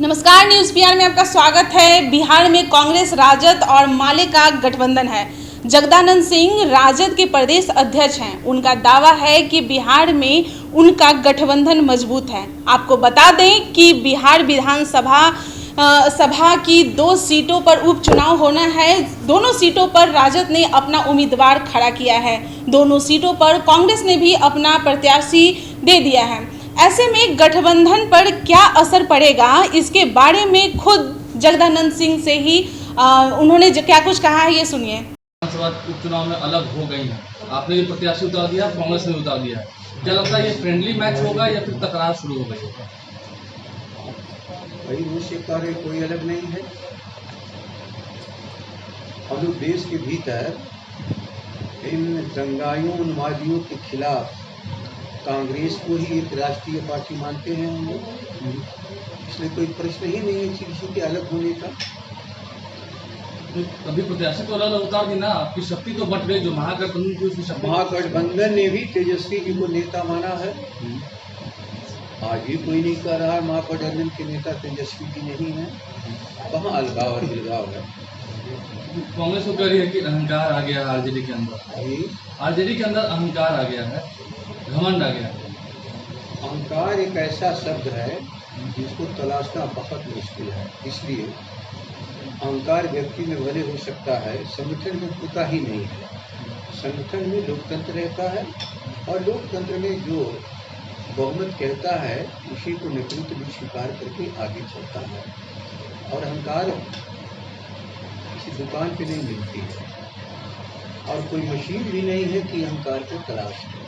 नमस्कार, न्यूज़ बिहार में आपका स्वागत है। बिहार में कांग्रेस, राजद और माले का गठबंधन है। जगदानंद सिंह राजद के प्रदेश अध्यक्ष हैं। उनका दावा है कि बिहार में उनका गठबंधन मजबूत है। आपको बता दें कि बिहार सभा की 2 सीटों पर उपचुनाव होना है। दोनों सीटों पर राजद ने अपना उम्मीदवार खड़ा किया है। दोनों सीटों पर कांग्रेस ने भी अपना प्रत्याशी दे दिया है। ऐसे में गठबंधन पर क्या असर पड़ेगा, इसके बारे में खुद जगदानंद सिंह से ही उन्होंने क्या कुछ कहा है, ये सुनिए। विधानसभा उपचुनाव में अलग हो गई है। आपने भी प्रत्याशी उतार दिया, कांग्रेस ने उतार दिया है। क्या लगता है ये फ्रेंडली मैच होगा या फिर तकरार शुरू हो गई? भाई मुझसे कार्य कोई अलग नहीं है। हम लोग देश के भीतर इन दंगाइयों उन्मादियों के खिलाफ कांग्रेस को ही एक राष्ट्रीय पार्टी मानते हैं हम लोग। इसलिए कोई प्रश्न ही नहीं है किसी के अलग होने का। अभी प्रत्याशी तो अलग उतार दी ना, आपकी शक्ति तो बट गई। जो महागठबंधन की उसकी शक्ति, महागठबंधन ने भी तेजस्वी जी को नेता माना है। आज भी कोई नहीं कह रहा है महागठबंधन के नेता तेजस्वी जी नहीं है। कहाँ अलगाव और बिलगाव है? कांग्रेस को कह रही है कि अहंकार आ गया है आरजेडी के अंदर। आरजेडी के अंदर अहंकार आ गया है, घमंड आ गया है। अहंकार एक ऐसा शब्द है जिसको तलाशना बहुत मुश्किल है। इसलिए अहंकार व्यक्ति में भले हो सकता है, संगठन में होता ही नहीं है। संगठन में लोकतंत्र रहता है और लोकतंत्र में जो बहुमत कहता है उसी को नेतृत्व भी स्वीकार करके आगे चलता है। और अहंकार किसी दुकान पे नहीं मिलती है और कोई मशीन भी नहीं है कि अहंकार को तलाश करे।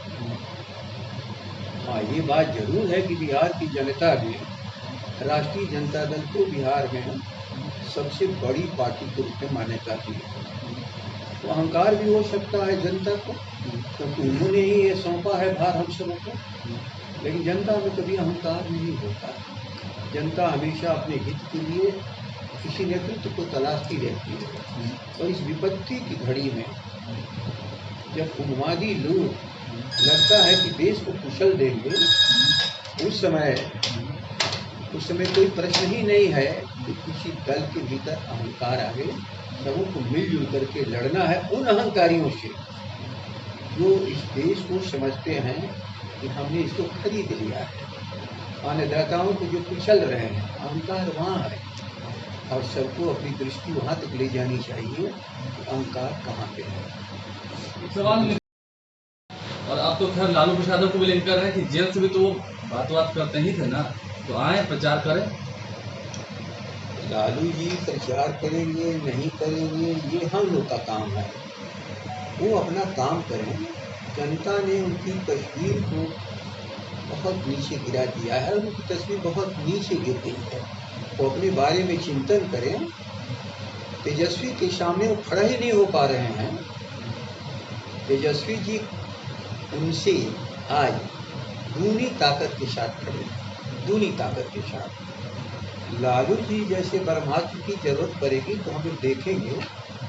हाँ, ये बात जरूर है कि बिहार की जनता भी राष्ट्रीय जनता दल को बिहार में सबसे बड़ी पार्टी के रूप में मान्यता दी है। तो अहंकार भी हो सकता है जनता को, क्योंकि उन्होंने ही ये सौंपा है भार हम सबों को। लेकिन जनता में कभी अहंकार नहीं होता। जनता हमेशा अपने हित के लिए किसी नेतृत्व को तलाशती रहती है। और इस विपत्ति की घड़ी में जब उन्मादी लोग लगता है कि देश को कुशल देंगे, उस समय कोई प्रश्न ही नहीं है कि किसी दल के भीतर अहंकार आ गए। सबों को मिलजुल करके लड़ना है उन अहंकारियों से जो इस देश को समझते हैं कि हमने इसको खरीद लिया है। अन्नदाताओं को जो कुचल रहे हैं, अहंकार वहाँ है। और सबको अपनी दृष्टि वहाँ तक ले जानी चाहिए कि अहंकार कहाँ पे है। सवाल और आप तो खैर लालू प्रसाद को भी लिंक कर रहे हैं कि जेल से भी तो बात करते ही थे ना, तो आए प्रचार करें। लालू जी प्रचार करेंगे नहीं करेंगे ये हम लोग का काम है। वो अपना काम करें। जनता ने उनकी तस्वीर को बहुत नीचे गिरा दिया है और उनकी तस्वीर बहुत नीचे गिर गई है। वो अपने बारे में चिंतन करें। तेजस्वी के सामने वो खड़ा ही नहीं हो पा रहे हैं। तेजस्वी जी उनसे आज दूनी ताकत के साथ खड़े, दूनी ताकत के साथ। लालू जी जैसे ब्रह्मास्त्र की जरूरत पड़ेगी तो हम लोग देखेंगे।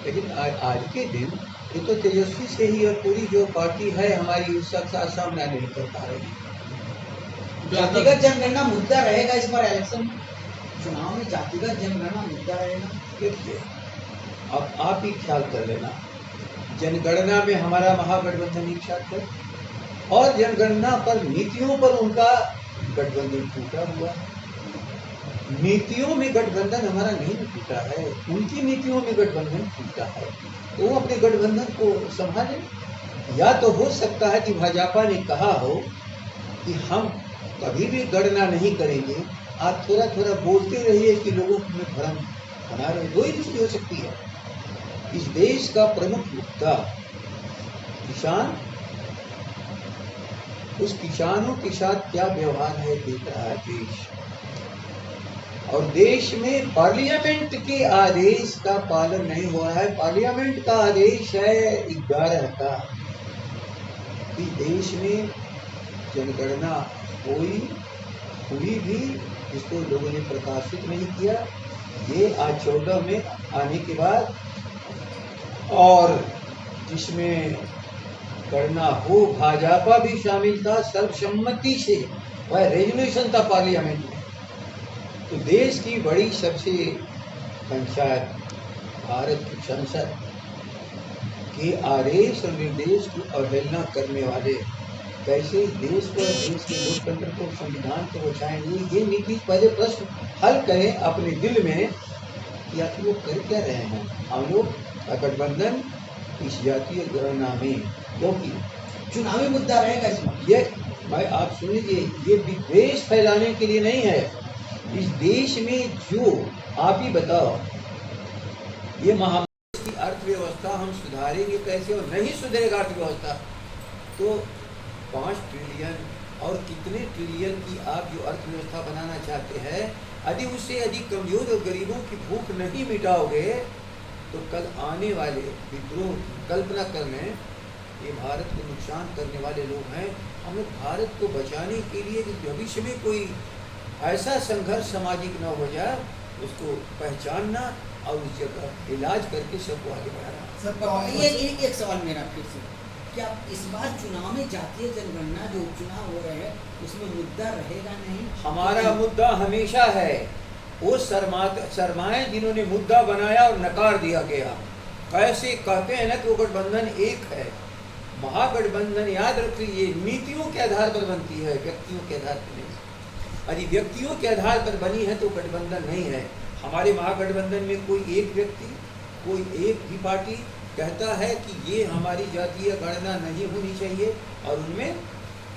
लेकिन आज के दिन ये तो तेजस्वी से ही और पूरी जो पार्टी है हमारी उसका सामना नहीं कर पा रही। जातिगत जनगणना मुद्दा रहेगा इस बार इलेक्शन चुनाव में। जातिगत जनगणना मुद्दा रहेगा। देखिए, अब आप ही ख्याल कर लेना, जनगणना में हमारा महागठबंधन एक साथ है और जनगणना पर नीतियों पर उनका गठबंधन टूटा हुआ है। नीतियों में गठबंधन हमारा नहीं टूटा है, उनकी नीतियों में गठबंधन टूटा है। तो वो अपने गठबंधन को संभालें। या तो हो सकता है कि भाजपा ने कहा हो कि हम कभी भी गणना नहीं करेंगे, आप थोड़ा थोड़ा बोलते रहिए कि लोगों में भ्रम बना रहे। दो ही दृष्टि हो सकती है। इस देश का प्रमुख मुद्दा किसान, उस किसानों के साथ क्या व्यवहार है देख रहा है देश। और देश में पार्लियामेंट के आदेश का पालन नहीं हो रहा है। पार्लियामेंट का आदेश है 11 का। इस देश में जनगणना हुई भी, इसको लोगों ने प्रकाशित नहीं किया। ये आज 14 में आने के बाद, और जिसमें गणना हो भाजपा भी शामिल था, सर्वसम्मति से वह रेजोल्यूशन था पार्लियामेंट में। तो देश की बड़ी सबसे पंचायत भारत की संसद के आदेश और निर्देश की अवहेलना करने वाले कैसे देश को, देश के लोकतंत्र को, संविधान को बचाएंगे? ये नीतीश पहले प्रश्न हल करें अपने दिल में कि आखिर वो कर क्या रहे हैं। हम लोग गठबंधन इस जातीय गणना में, क्योंकि चुनावी मुद्दा रहेगा इसमें। ये भाई आप सुन लीजिए, ये विद्वेष फैलाने के लिए नहीं है। इस देश में जो आप ही बताओ, ये महामारी की अर्थव्यवस्था हम सुधारेंगे कैसे? और नहीं सुधरेगा अर्थव्यवस्था तो 5 ट्रिलियन और कितने ट्रिलियन की आप जो अर्थव्यवस्था बनाना चाहते हैं, यदि उससे अधिक कमजोर और गरीबों की भूख नहीं मिटाओगे तो कल आने वाले विद्रोह की कल्पना करने, ये भारत को नुकसान करने वाले लोग हैं। हम लोग भारत को बचाने के लिए भविष्य में कोई ऐसा संघर्ष सामाजिक न हो जाए, उसको पहचानना और उस जगह इलाज करके सबको आगे बढ़ाना। सर ये एक सवाल मेरा फिर से, क्या इस बार चुनाव में जातीय जनगणना जो उपचुनाव हो रहे हैं उसमें मुद्दा रहेगा नहीं? हमारा मुद्दा हमेशा है वो शर्माएं जिन्होंने मुद्दा बनाया और नकार दिया गया। कैसे कहते हैं ना कि वो गठबंधन एक है, महागठबंधन याद रखिए नीतियों के आधार पर बनती है, व्यक्तियों के आधार पर नहीं। यदि व्यक्तियों के आधार पर बनी है तो गठबंधन नहीं है। हमारे महागठबंधन में कोई एक व्यक्ति, कोई एक भी पार्टी कहता है कि ये हमारी जातीय गणना नहीं होनी चाहिए, और उनमें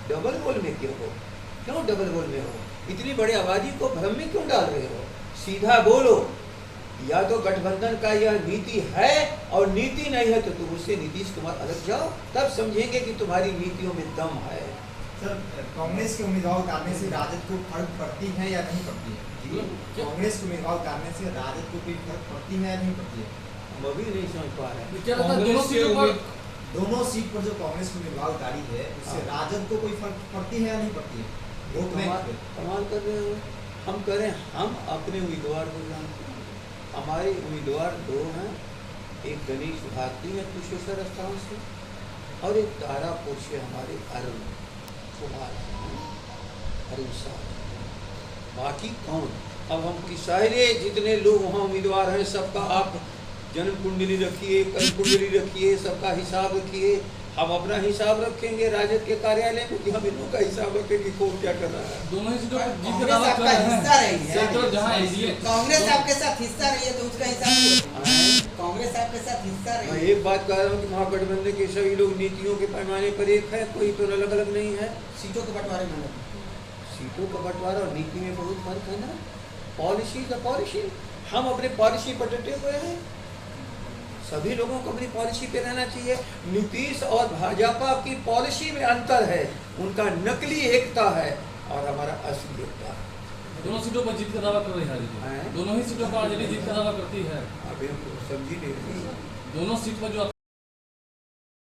डबल रोल में क्यों डबल रोल में हो? इतनी बड़ी आबादी को भ्रम में क्यों डाल रहे हो? सीधा बोलो, या तो गठबंधन का यह नीति है और नीति नहीं है तो तुम उससे नीतीश कुमार अलग जाओ, तब समझेंगे कि तुम्हारी नीतियों में दम है। सर, कांग्रेस के उम्मीदवार उतारने से राजद को फर्क पड़ती है या नहीं पड़ती है? कांग्रेस के उम्मीदवार उतारने से राजद को कोई फर्क पड़ती है या नहीं पड़ती है? हम अभी नहीं समझ पा रहे हैं। क्या लगता है दोनों सीट पर जो कांग्रेस की उम्मीदवार उतारी है उससे राजद को कोई फर्क पड़ती है या नहीं पड़ती है? कमाल कर रहे हो। हम कह रहे हैं हम अपने उम्मीदवार को जानते हैं। हमारे उम्मीदवार 2 हैं, एक गणेश भारती है कुशेश्वर स्थान से, और एक तारापुर से हमारे अरुण कुमार साहब। बाकी कौन? अब हम की सारे जितने लोग वहाँ उम्मीदवार हैं सबका आप जन्म कुंडली रखिए, कर्म कुंडली रखिए, सबका हिसाब रखिए। हम अपना हिसाब रखेंगे राजद के कार्यालय में कि हम इन लोगों का हिसाब रखें कि कौन क्या कर रहा है। दोनों ही सीटों पर जीत का कांग्रेस दावा आपका कर रहे हिस्सा हैं। रही है। सेक्टर जहां एनडीए कांग्रेस आपके साथ हिस्सा रही है तो उसका हिसाब कांग्रेस आपके साथ हिस्सा रही मैं है। एक बात कह रहा हूँ कि महागठबंधन के सभी लोग नीतियों के पैमाने पर एक है, कोई तो अलग अलग नहीं है। सीटों के बंटवारे में सीटों का बंटवारा और नीति में बहुत फर्क है ना। पॉलिसी का पॉलिसी, हम अपने पॉलिसी पर डटे हुए हैं। सभी लोगों को अपनी पॉलिसी पे रहना चाहिए। नीतीश और भाजपा की पॉलिसी में अंतर है, उनका नकली एकता है और हमारा असली एकता है। दोनों सीटों पर जीत का दावा कर रही है। दोनों ही सीटों पर आरजेडी जीत का दावा करती है। अभी हमको समझी नहीं रही। दोनों सीट पर जो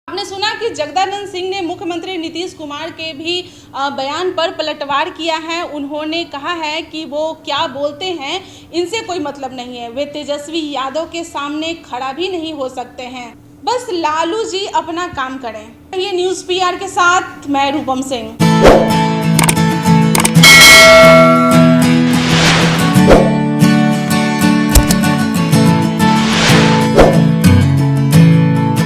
आपने सुना कि जगदानंद सिंह ने मुख्यमंत्री नीतीश कुमार के भी बयान पर पलटवार किया है। उन्होंने कहा है कि वो क्या बोलते हैं इनसे कोई मतलब नहीं है, वे तेजस्वी यादव के सामने खड़ा भी नहीं हो सकते हैं, बस लालू जी अपना काम करें। ये न्यूज़ PR के साथ मैं रूपम सिंह।